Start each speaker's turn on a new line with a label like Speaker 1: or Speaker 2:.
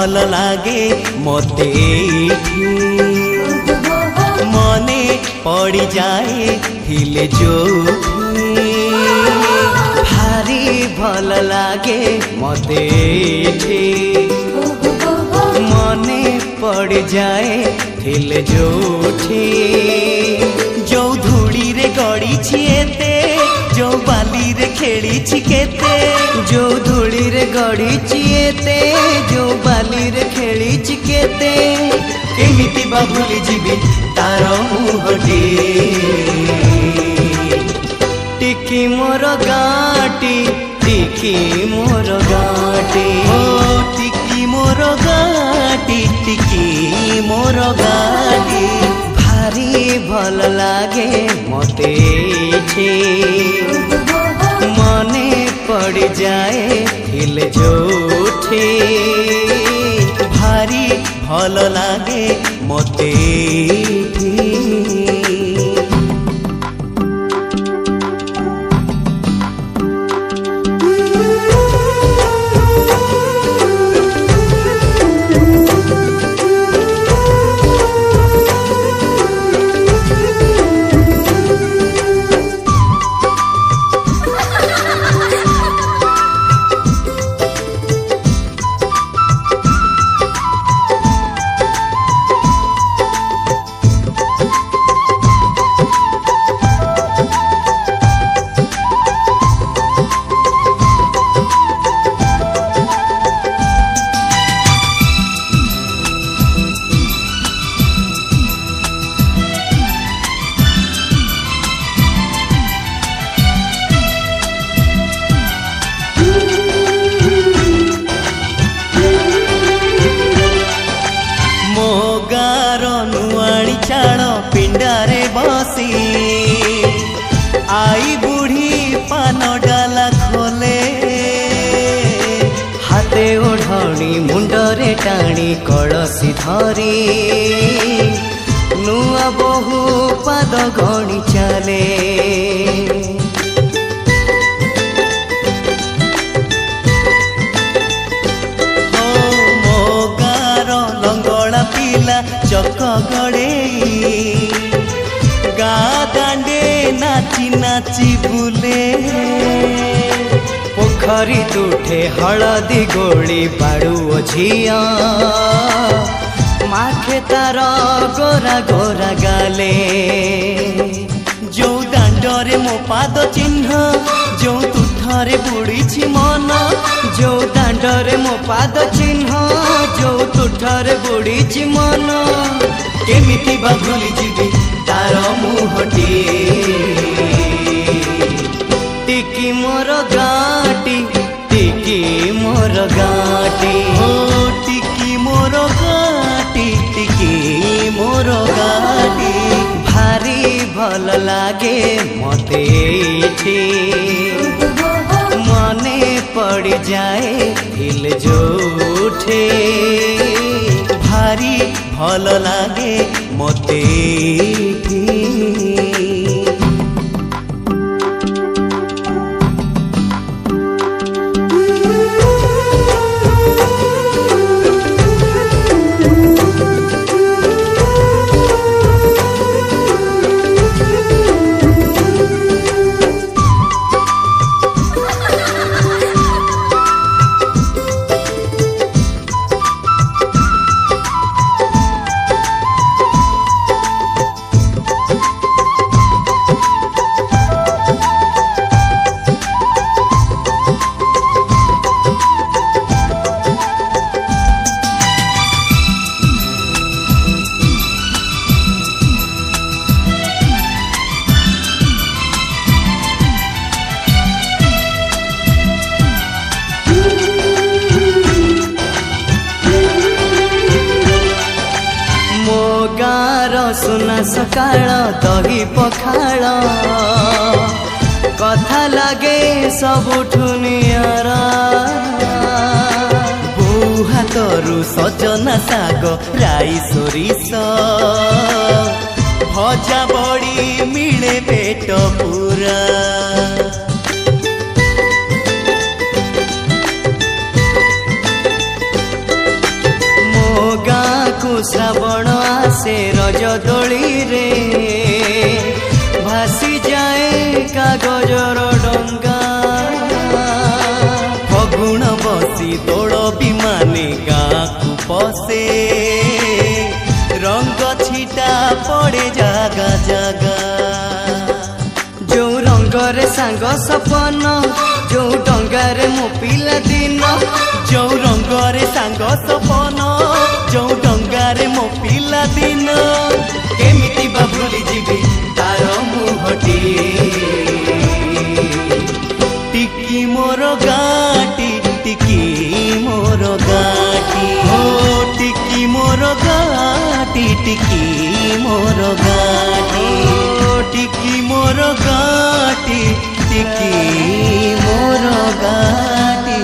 Speaker 1: भल लागे मते मने पड़ी जाए हिले जो भारी भल लागे मते मने पड़ जाए हिले जोठी जो धूड़ी रे गड़ी छिएते जो बाली रे खेली छिकेते जो धूड़ी रे गड़ी छिएते जो बाली रे खेली छिकेते केमिति बा भूली जीवी तार मुहटी टिकी मोर गाटी टिकी मोर गाटी ओ टिकी मोर गाटी टिकी मोर गाटी भारी भल लागे मते मने पड़ जाए हिल जोठे भारी भल लागे मते पिंडारे बसी आई बुढ़ी पान डाला खोले हाथे ओढ़णी मुंडरे टाणी कलसी धरी नुआ बहु पाद गणी चले मो गार लंगड़ा पिला चक गड़े गा दांडे नाची नाची बुले पोखरी तुठे हलदी गोली बाड़ू झिया माखे तार गोरा गोरा गाले जो दांडरे मो पाद चिन्ह जो तुठरे बुड़ी मन जो दांडरे मो पाद चिन्ह जो तुठरे बुड़ी मन केमिति बा भूली जीवी तार मुहटी टिकी मोर गाटी टिकी मोर गाटी ओ टिकी मोर गाटी टिकी मोर गाटी भारी भल लागे मते मने पड़ जाए हिल जोठे भारी भल लागे मते सुना सकाळ दही पखाळ कथा लगे सबुठु नियारा बो हाथरू सजना साग राई सोरिष भजा बड़ी मिले पेट पूरा हसी दौड़ विमाने गाँकु पसे रंग छिटा पड़े जागा जागा जो रंगरे सांग सपन जो डंगारे मो पिला दिन जो रंगरे सांग सपन जो डंगारे मो पिला दिन केमिति बा भूली जीवी तार मुहटी टिकी मोर गाटी टिकी मोर गाटी हो टिकी मोर गाटी टिकी मोर गाटी टिकी मोर गाटी टिकी मोर गाटी।